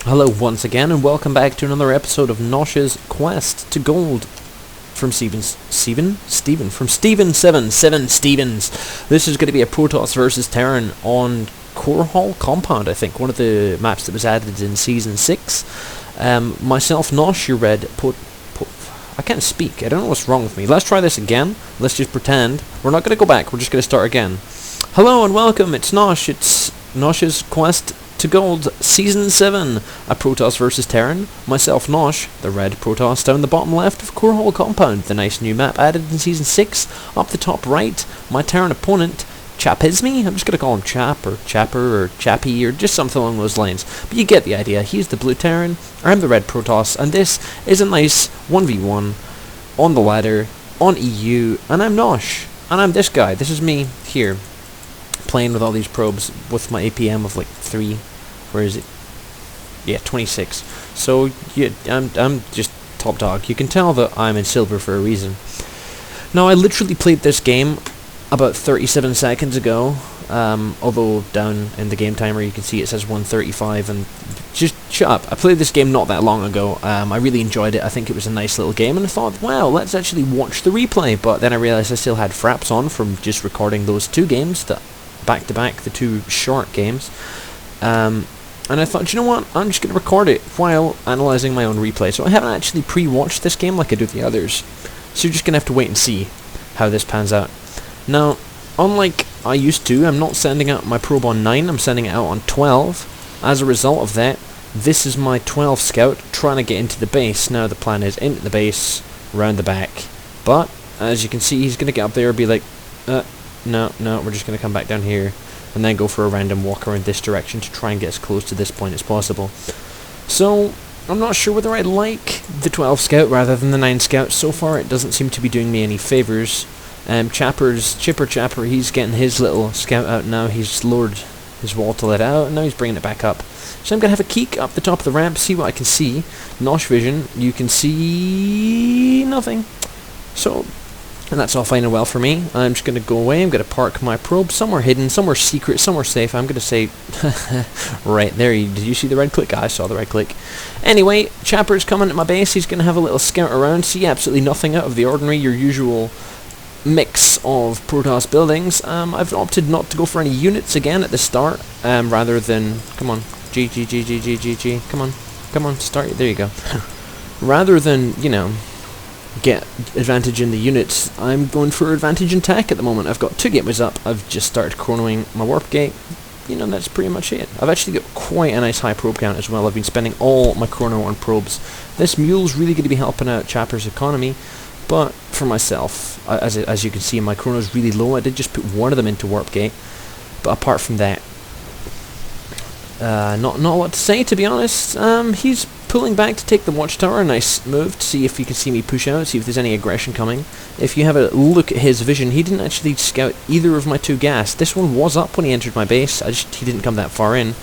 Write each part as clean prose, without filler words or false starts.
Hello once again, and welcome back to another episode of Nosh's Quest to Gold from Steven, from Steven7 Stevens. This is going to be a Protoss versus Terran on Core Hall Compound, I think, one of the maps that was added in Season 6. Myself, Nosh, your red I can't speak, I don't know what's wrong with me. Let's try this again, let's just pretend. We're not going to go back, we're just going to start again. Hello and welcome, it's Nosh, it's Nosh's Quest to Gold, Season 7, a Protoss versus Terran. Myself, Nosh, the red Protoss down the bottom left of Core Hall Compound, the nice new map added in Season 6. Up the top right, my Terran opponent, Chapisme. I'm just going to call him Chap, or Chapper, or Chappy, or just something along those lines. But you get the idea. He's the blue Terran, I'm the red Protoss, and this is a nice 1v1 on the ladder, on EU, and I'm Nosh, and I'm this guy. This is me, here, playing with all these probes with my APM of like 3, where is it? Yeah, 26. So yeah, I'm just top dog. You can tell that I'm in silver for a reason. Now I literally played this game about 37 seconds ago, although down in the game timer you can see it says 1:35, and just shut up. I played this game not that long ago. I really enjoyed it. I think it was a nice little game, and I thought, wow, let's actually watch the replay. But then I realized I still had fraps on from just recording those two games, that back-to-back, the two short games. And I thought, you know what, I'm just going to record it while analysing my own replay. So I haven't actually pre-watched this game like I do the others. So you're just going to have to wait and see how this pans out. Now, unlike I used to, I'm not sending out my probe on 9, I'm sending it out on 12. As a result of that, this is my 12 scout trying to get into the base. Now the plan is into the base, round the back. But, as you can see, he's going to get up there and be like, no, we're just going to come back down here, and then go for a random walk around this direction to try and get as close to this point as possible. So, I'm not sure whether I like the 12 scout rather than the 9 scout. So far it doesn't seem to be doing me any favours. Chipper, he's getting his little scout out now. He's lowered his wall to let it out, and now he's bringing it back up. So I'm going to have a keek up the top of the ramp, see what I can see. Nosh vision, you can see nothing. So, and that's all fine and well for me. I'm just going to go away. I'm going to park my probe somewhere hidden, somewhere secret, somewhere safe. I'm going to say, right there, did you see the red click? I saw the red click. Anyway, Chapper's coming to my base. He's going to have a little scout around, see absolutely nothing out of the ordinary, your usual mix of Protoss buildings. I've opted not to go for any units again at the start, rather than, come on, G, come on, start, there you go. Rather than, you know, get advantage in the units, I'm going for advantage in tech at the moment. I've got 2 gateways up, I've just started chronoing my warp gate. You know, that's pretty much it. I've actually got quite a nice high probe count as well. I've been spending all my chrono on probes. This mule's really going to be helping out Chapper's economy, but for myself, as you can see, my chrono's really low. I did just put one of them into warp gate, but apart from that, not a lot to say, to be honest. He's pulling back to take the watchtower. Nice move to see if you can see me push out, see if there's any aggression coming. If you have a look at his vision, he didn't actually scout either of my 2 gas. This one was up when he entered my base. He didn't come that far in.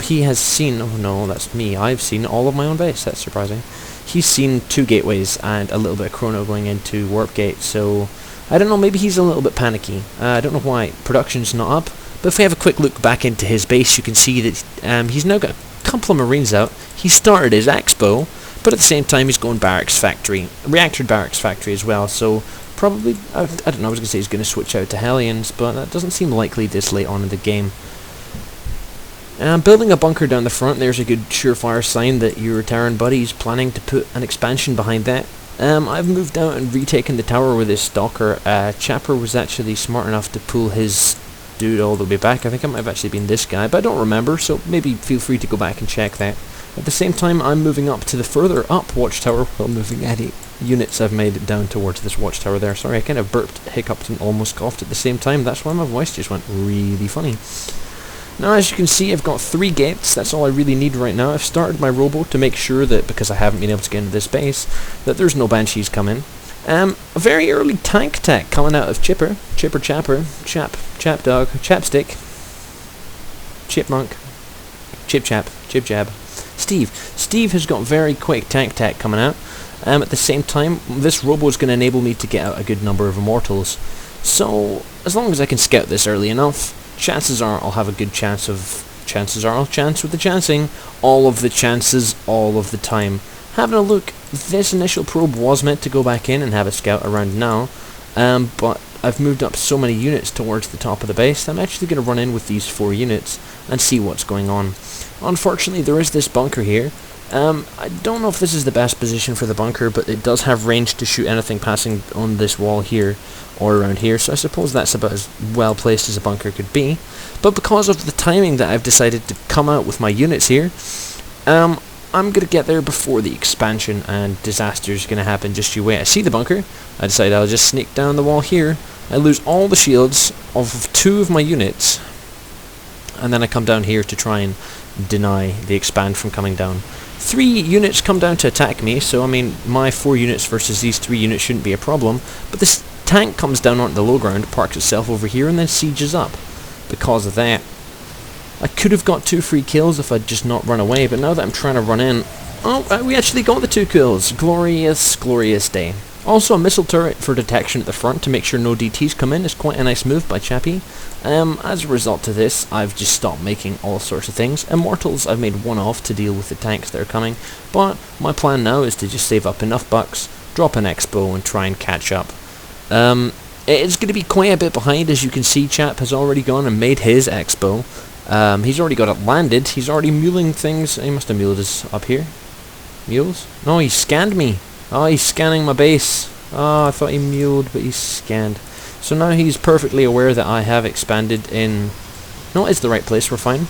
He has seen, oh no, that's me. I've seen all of my own base. That's surprising. He's seen 2 gateways and a little bit of chrono going into warp gate. So I don't know. Maybe he's a little bit panicky. I don't know why production's not up. But if we have a quick look back into his base, you can see that he's now got a couple of Marines out. He started his Expo, but at the same time he's going Barracks Factory, Reactor Barracks Factory as well, so probably, I don't know, I was going to say he's going to switch out to Hellions, but that doesn't seem likely this late on in the game. Building a bunker down the front, there's a good surefire sign that your Terran buddy's planning to put an expansion behind that. I've moved out and retaken the tower with his stalker. Chapper was actually smart enough to pull his dude all the way back. I think it might have actually been this guy, but I don't remember, so maybe feel free to go back and check that. At the same time, I'm moving up to the further up watchtower while moving any units I've made down towards this watchtower there. Sorry, I kind of burped, hiccuped, and almost coughed at the same time. That's why my voice just went really funny. Now, as you can see, I've got 3 gates. That's all I really need right now. I've started my robo to make sure that, because I haven't been able to get into this base, that there's no banshees coming. A very early tank tech coming out of Chapper, Chapdog, Chapstick, Chipmunk, Chip-Jab, Steve has got very quick tank tech coming out. At the same time, this robo is going to enable me to get out a good number of immortals. So, as long as I can scout this early enough, chances are I'll have a good chance of chances are I'll chance with the chancing. All of the chances, all of the time. Having a look, this initial probe was meant to go back in and have a scout around now, but I've moved up so many units towards the top of the base that I'm actually going to run in with these 4 units and see what's going on. Unfortunately, there is this bunker here. I don't know if this is the best position for the bunker, but it does have range to shoot anything passing on this wall here or around here, so I suppose that's about as well placed as a bunker could be. But because of the timing that I've decided to come out with my units here, I'm going to get there before the expansion, and disaster is going to happen. Just you wait. I see the bunker. I decide I'll just sneak down the wall here. I lose all the shields of 2 of my units, and then I come down here to try and deny the expand from coming down. 3 units come down to attack me, so I mean my 4 units versus these 3 units shouldn't be a problem, but this tank comes down onto the low ground, parks itself over here, and then sieges up. Because of that, I could have got 2 free kills if I'd just not run away, but now that I'm trying to run in... Oh, we actually got the 2 kills. Glorious, glorious day. Also, a missile turret for detection at the front to make sure no DTs come in is quite a nice move by Chappie. As a result of this, I've just stopped making all sorts of things. Immortals, I've made one off to deal with the tanks that are coming, but my plan now is to just save up enough bucks, drop an expo, and try and catch up. It's going to be quite a bit behind, as you can see. Chap has already gone and made his expo. He's already got it landed. He's already muling things. He must have muled us up here. Mules? No, he scanned me. Oh, he's scanning my base. Oh, I thought he muled, but he's scanned. So now he's perfectly aware that I have expanded in... No, it's the right place. We're fine.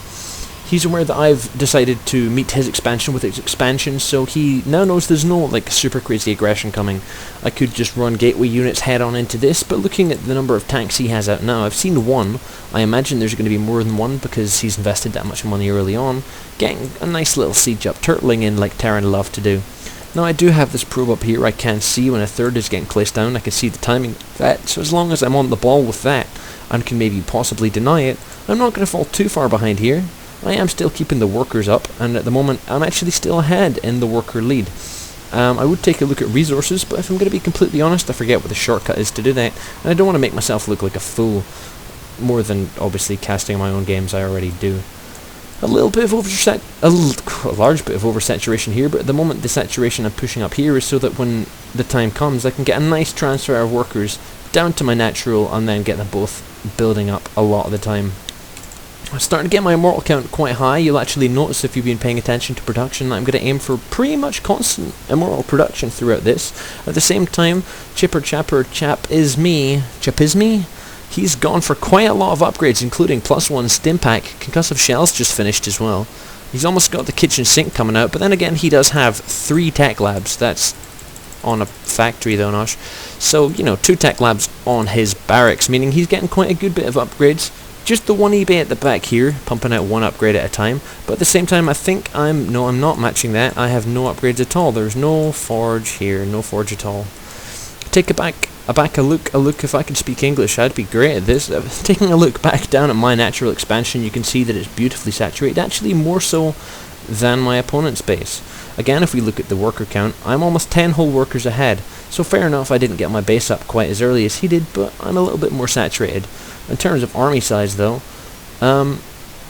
He's aware that I've decided to meet his expansion with his expansion, so he now knows there's no like super crazy aggression coming. I could just run gateway units head on into this, but looking at the number of tanks he has out now, I've seen 1. I imagine there's going to be more than 1 because he's invested that much money early on, getting a nice little siege up, turtling in like Terran love to do. Now I do have this probe up here. I can see when a 3rd is getting placed down. I can see the timing of that, so as long as I'm on the ball with that and can maybe possibly deny it, I'm not going to fall too far behind here. I am still keeping the workers up, and at the moment I'm actually still ahead in the worker lead. I would take a look at resources, but if I'm going to be completely honest, I forget what the shortcut is to do that, and I don't want to make myself look like a fool, more than obviously casting my own games I already do. A large bit of oversaturation here, but at the moment the saturation I'm pushing up here is so that when the time comes I can get a nice transfer of workers down to my natural and then get them both building up a lot of the time. I'm starting to get my immortal count quite high. You'll actually notice if you've been paying attention to production that I'm going to aim for pretty much constant immortal production throughout this. At the same time, chapisme, he's gone for quite a lot of upgrades, including +1 stim pack. Concussive shells just finished as well. He's almost got the kitchen sink coming out, but then again he does have 3 tech labs. That's on a factory though, Nosh. So, you know, 2 tech labs on his barracks, meaning he's getting quite a good bit of upgrades. Just the one eBay at the back here, pumping out 1 upgrade at a time. But at the same time, I think I'm not matching that. I have no upgrades at all. There's no forge here, no forge at all. Take a look. If I could speak English, I'd be great at this. Taking a look back down at my natural expansion, you can see that it's beautifully saturated. Actually, more so than my opponent's base. Again, if we look at the worker count, I'm almost 10 whole workers ahead. So fair enough, I didn't get my base up quite as early as he did, but I'm a little bit more saturated. In terms of army size, though,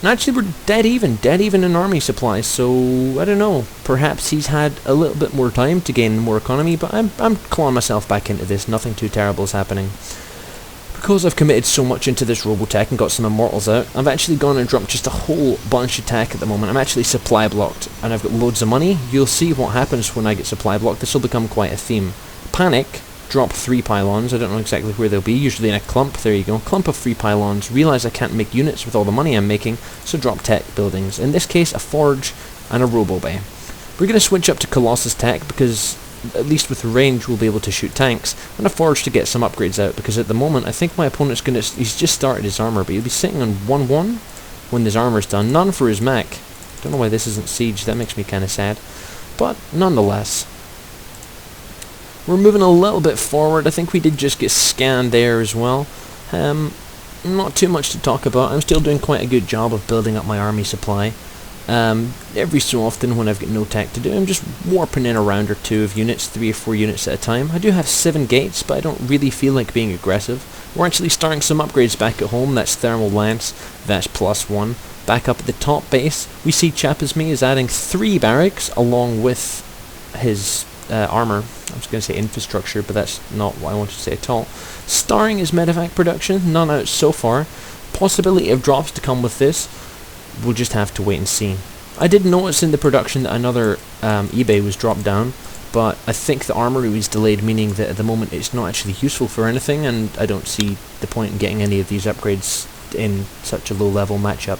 actually we're dead even in army supplies, so I don't know, perhaps he's had a little bit more time to gain more economy, but I'm clawing myself back into this. Nothing too terrible is happening. Because I've committed so much into this Robotech and got some immortals out, I've actually gone and dropped just a whole bunch of tech at the moment. I'm actually supply blocked, and I've got loads of money. You'll see what happens when I get supply blocked. This will become quite a theme. Panic. Drop 3 pylons. I don't know exactly where they'll be, usually in a clump. There you go, clump of 3 pylons. Realise I can't make units with all the money I'm making, so drop tech buildings. In this case, a forge and a robo bay. We're going to switch up to Colossus tech because at least with range we'll be able to shoot tanks, and a forge to get some upgrades out, because at the moment I think my opponent's he's just started his armor, but he'll be sitting on 1-1 when his armor's done. None for his mech. Don't know why this isn't siege, that makes me kind of sad, but nonetheless. We're moving a little bit forward. I think we did just get scanned there as well. Not too much to talk about. I'm still doing quite a good job of building up my army supply. Every so often when I've got no tech to do, I'm just warping in a round or two of units, 3 or 4 units at a time. I do have 7 gates, but I don't really feel like being aggressive. We're actually starting some upgrades back at home. That's thermal lance, that's +1. Back up at the top base, we see chapisme is adding 3 barracks along with his armor. I was going to say infrastructure, but that's not what I wanted to say at all. Starring his medevac production, none out so far. Possibility of drops to come with this. We'll just have to wait and see. I did notice in the production that another eBay was dropped down, but I think the armory was delayed, meaning that at the moment it's not actually useful for anything, and I don't see the point in getting any of these upgrades in such a low level matchup.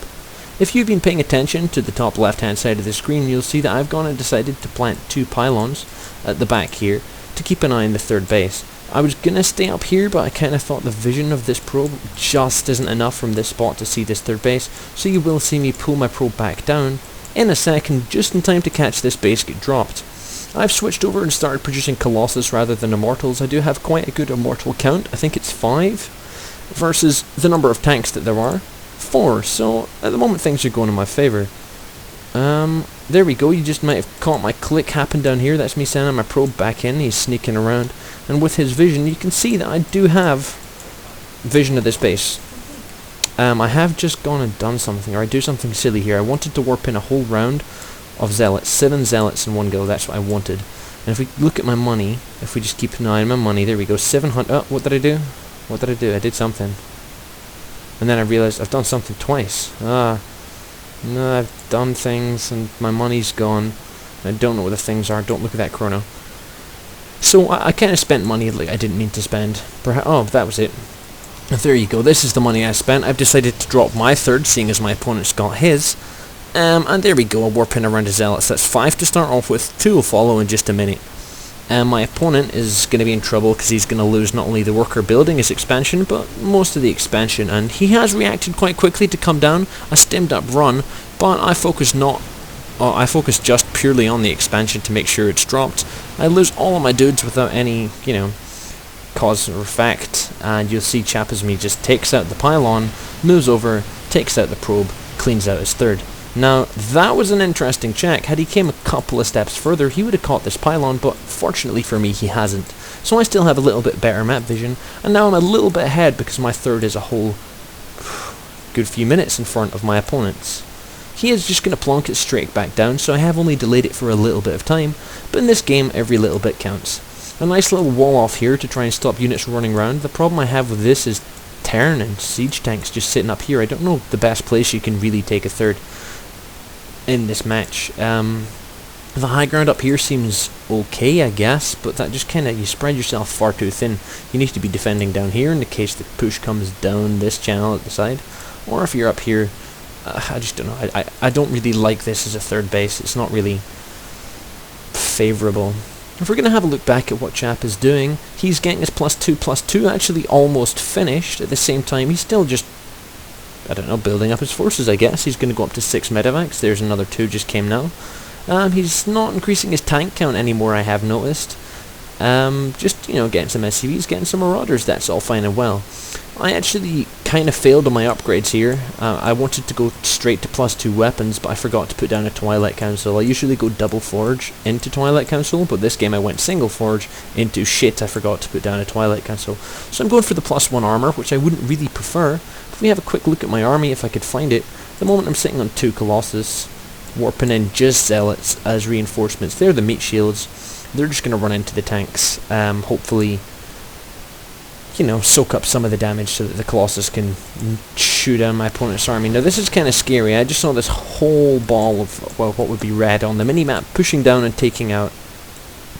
If you've been paying attention to the top left hand side of the screen, you'll see that I've gone and decided to plant 2 pylons at the back here to keep an eye on the third base. I was going to stay up here, but I kind of thought the vision of this probe just isn't enough from this spot to see this third base, so you will see me pull my probe back down in a second, just in time to catch this base get dropped. I've switched over and started producing Colossus rather than Immortals. I do have quite a good Immortal count. I think it's 5 versus the number of tanks that there are, 4, so at the moment things are going in my favour. There we go, you just might have caught my click happen down here. That's me sending my probe back in. He's sneaking around, and with his vision you can see that I do have vision of this base. I have just gone and done something, or I do something silly here. I wanted to warp in a whole round of zealots, 7 zealots in one go. That's what I wanted. And if we look at my money, if we just keep an eye on my money, there we go, 700. Oh, what did I do? What did I do? I did something, and then I realized I've done something twice. No, I've done things and my money's gone. I don't know what the things are. Don't look at that chrono. So I kind of spent money like I didn't mean to spend. Oh, that was it. There you go. This is the money I spent. I've decided to drop my third, seeing as my opponent's got his. And there we go. I'll warp in around the zealots. That's 5 to start off with. 2 will follow in just a minute. My opponent is going to be in trouble because he's going to lose not only the worker building his expansion, but most of the expansion, and he has reacted quite quickly to come down a stemmed up run, but I focus just purely on the expansion to make sure it's dropped. I lose all of my dudes without any, cause or effect, and you'll see chapisme just takes out the pylon, moves over, takes out the probe, cleans out his third. Now, that was an interesting check. Had he came a couple of steps further, he would have caught this pylon, but fortunately for me, he hasn't. So I still have a little bit better map vision, and now I'm a little bit ahead because my third is a whole good few minutes in front of my opponent's. He is just going to plonk it straight back down, so I have only delayed it for a little bit of time, but in this game, every little bit counts. A nice little wall off here to try and stop units running around. The problem I have with this is Terran and siege tanks just sitting up here. I don't know the best place you can really take a third in this match. The high ground up here seems okay, I guess, but that just kind of, you spread yourself far too thin. You need to be defending down here in the case the push comes down this channel at the side, or if you're up here, I just don't know. I don't really like this as a third base. It's not really favourable. If we're going to have a look back at what Chap is doing, he's getting his +2/+2 actually almost finished. At the same time, he's still just, I don't know, building up his forces, I guess. He's going to go up to 6 medevacs. There's another 2 just came now. He's not increasing his tank count anymore, I have noticed. Just, getting some SCVs, getting some Marauders, that's all fine and well. I actually kind of failed on my upgrades here. I wanted to go straight to +2 weapons, but I forgot to put down a Twilight Council. I usually go double forge into Twilight Council, but this game I went single forge into shit, I forgot to put down a Twilight Council. So I'm going for the +1 armor, which I wouldn't really prefer. If we have a quick look at my army, if I could find it, at the moment I'm sitting on 2 Colossus, warping in just Zealots as reinforcements. They're the meat shields. They're just going to run into the tanks, hopefully, soak up some of the damage so that the Colossus can shoot down my opponent's army. Now this is kind of scary. I just saw this whole ball of, well, what would be red on the minimap pushing down and taking out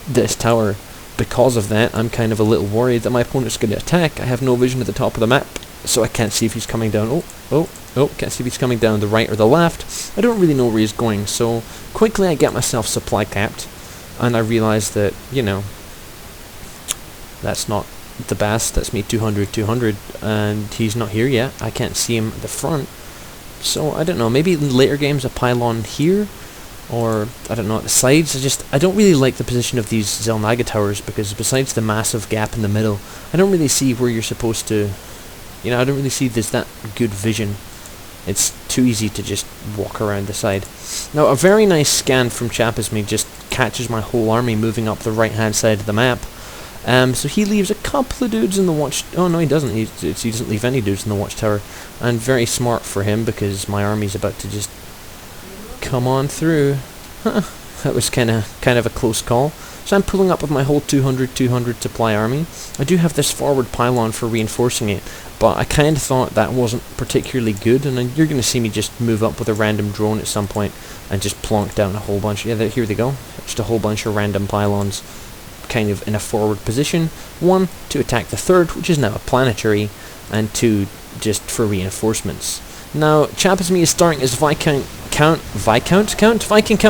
this tower. Because of that, I'm kind of a little worried that my opponent's going to attack. I have no vision at the top of the map, so I can't see if he's coming down. Can't see if he's coming down the right or the left. I don't really know where he's going, so quickly I get myself supply capped, and I realize that, that's not the best. That's me 200, and he's not here yet. I can't see him at the front, so I don't know, maybe in later games a pylon here, or I don't know, at the sides. I don't really like the position of these Zelnaga towers, because besides the massive gap in the middle, I don't really see where you're supposed to, I don't really see there's that good vision It's too easy to just walk around the side. Now, a very nice scan from chapisme just catches my whole army moving up the right-hand side of the map. So he leaves a couple of dudes in the watch... Oh, no, he doesn't. He doesn't leave any dudes in the watchtower. And very smart for him, because my army's about to just come on through. That was kind of a close call. So I'm pulling up with my whole 200 supply army. I do have this forward pylon for reinforcing it, but I kind of thought that wasn't particularly good, and you're going to see me just move up with a random drone at some point and just plonk down a whole bunch. Yeah, here they go. Just a whole bunch of random pylons kind of in a forward position. 1, to attack the third, which is now a planetary, and 2, just for reinforcements. Now, chapisme is starting his Viking count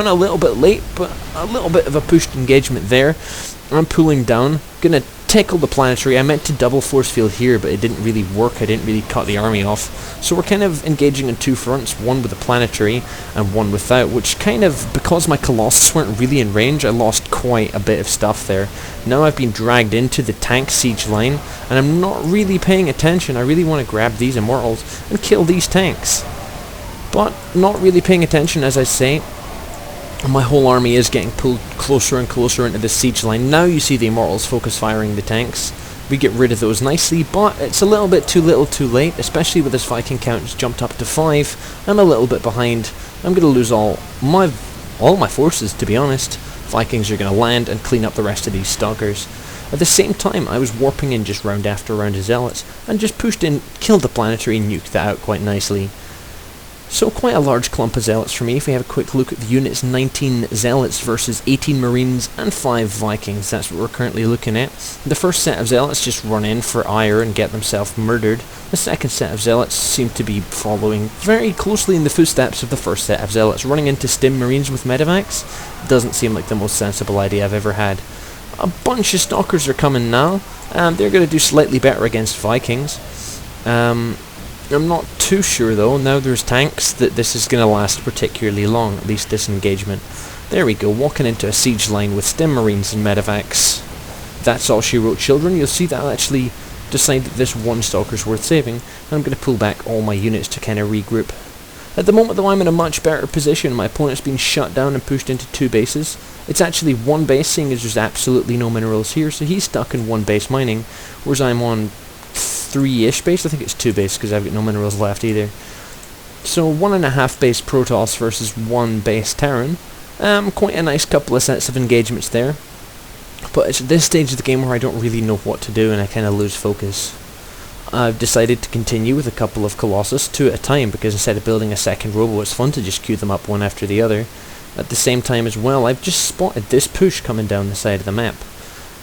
a little bit late, but a little bit of a pushed engagement there. I'm pulling down, gonna tackle the planetary. I meant to double force field here, but it didn't really work. I didn't really cut the army off. So we're kind of engaging on 2 fronts, one with a planetary and one without, which kind of, because my Colossus weren't really in range, I lost quite a bit of stuff there. Now I've been dragged into the tank siege line, and I'm not really paying attention. I really want to grab these immortals and kill these tanks. But not really paying attention, as I say. My whole army is getting pulled closer and closer into the siege line. Now you see the immortals focus firing the tanks. We get rid of those nicely, but it's a little bit too little too late, especially with this Viking count jumped up to 5. I'm a little bit behind. I'm going to lose all my forces, to be honest. Vikings are going to land and clean up the rest of these stalkers. At the same time, I was warping in just round after round of zealots, and just pushed in, killed the planetary, and nuked that out quite nicely. So quite a large clump of zealots for me. If we have a quick look at the units, 19 zealots versus 18 marines and 5 vikings. That's what we're currently looking at. The first set of zealots just run in for ire and get themselves murdered. The second set of zealots seem to be following very closely in the footsteps of the first set of zealots. Running into stim marines with medevacs doesn't seem like the most sensible idea I've ever had. A bunch of stalkers are coming now, and they're going to do slightly better against vikings. I'm not too sure though, now there's tanks, that this is going to last particularly long, at least this engagement. There we go, walking into a siege line with stim marines and medevacs. That's all she wrote, children. You'll see that I'll actually decide that this one stalker's worth saving, and I'm going to pull back all my units to kind of regroup. At the moment though, I'm in a much better position. My opponent's been shut down and pushed into 2 bases. It's actually 1 base, seeing as there's absolutely no minerals here, so he's stuck in 1 base mining, whereas I'm on 3-ish base. I think it's 2 base because I've got no minerals left either. So 1.5 base Protoss versus 1 base Terran. Quite a nice couple of sets of engagements there. But it's at this stage of the game where I don't really know what to do and I kind of lose focus. I've decided to continue with a couple of Colossus, 2 at a time, because instead of building a second robo, it's fun to just queue them up one after the other. At the same time as well, I've just spotted this push coming down the side of the map.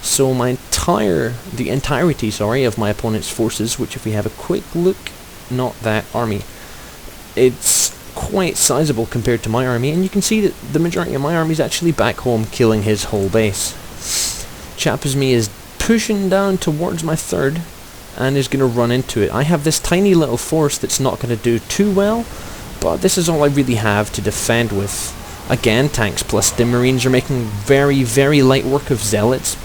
So the entirety of my opponent's forces, which if we have a quick look, not that army, it's quite sizable compared to my army, and you can see that the majority of my army is actually back home killing his whole base. chapisme is pushing down towards my third and is going to run into it. I have this tiny little force that's not going to do too well, but this is all I really have to defend with. Again, tanks plus stim marines are making very, very light work of zealots,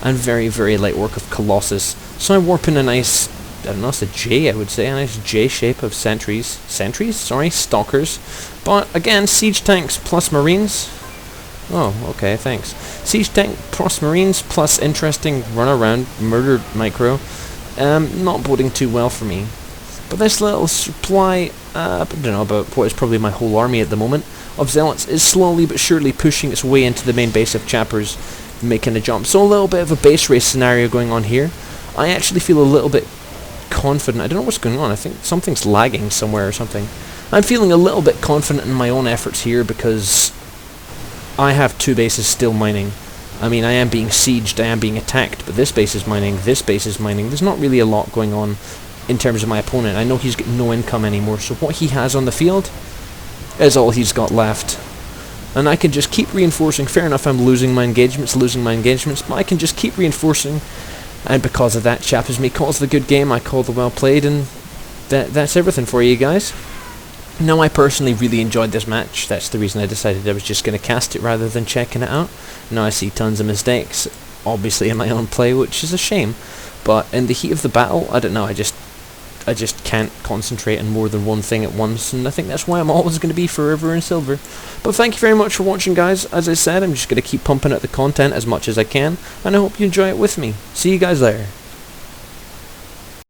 and very, very light work of Colossus. So I'm warping a nice, I don't know, it's a J, I would say, a nice J shape of stalkers. But again, siege tanks plus marines. Oh, okay, thanks. Siege tank plus marines plus interesting run around, murdered micro. Not boding too well for me. But this little supply, I don't know, about what is probably my whole army at the moment, of zealots is slowly but surely pushing its way into the main base of chappers, making a jump. So a little bit of a base race scenario going on here. I actually feel a little bit confident. I don't know what's going on. I think something's lagging somewhere or something. I'm feeling a little bit confident in my own efforts here because I have 2 bases still mining. I mean, I am being sieged, I am being attacked, but this base is mining, this base is mining. There's not really a lot going on in terms of my opponent. I know he's got no income anymore, so what he has on the field is all he's got left. And I can just keep reinforcing. Fair enough, I'm losing my engagements, but I can just keep reinforcing. And because of that, chapisme calls the good game, I call the well played, and that's everything for you guys. Now, I personally really enjoyed this match. That's the reason I decided I was just going to cast it rather than checking it out. Now I see tons of mistakes, obviously in my own play, which is a shame. But in the heat of the battle, I don't know, I just I just can't concentrate on more than one thing at once, and I think that's why I'm always going to be forever in silver. But thank you very much for watching, guys. As I said, I'm just going to keep pumping out the content as much as I can, and I hope you enjoy it with me. See you guys later.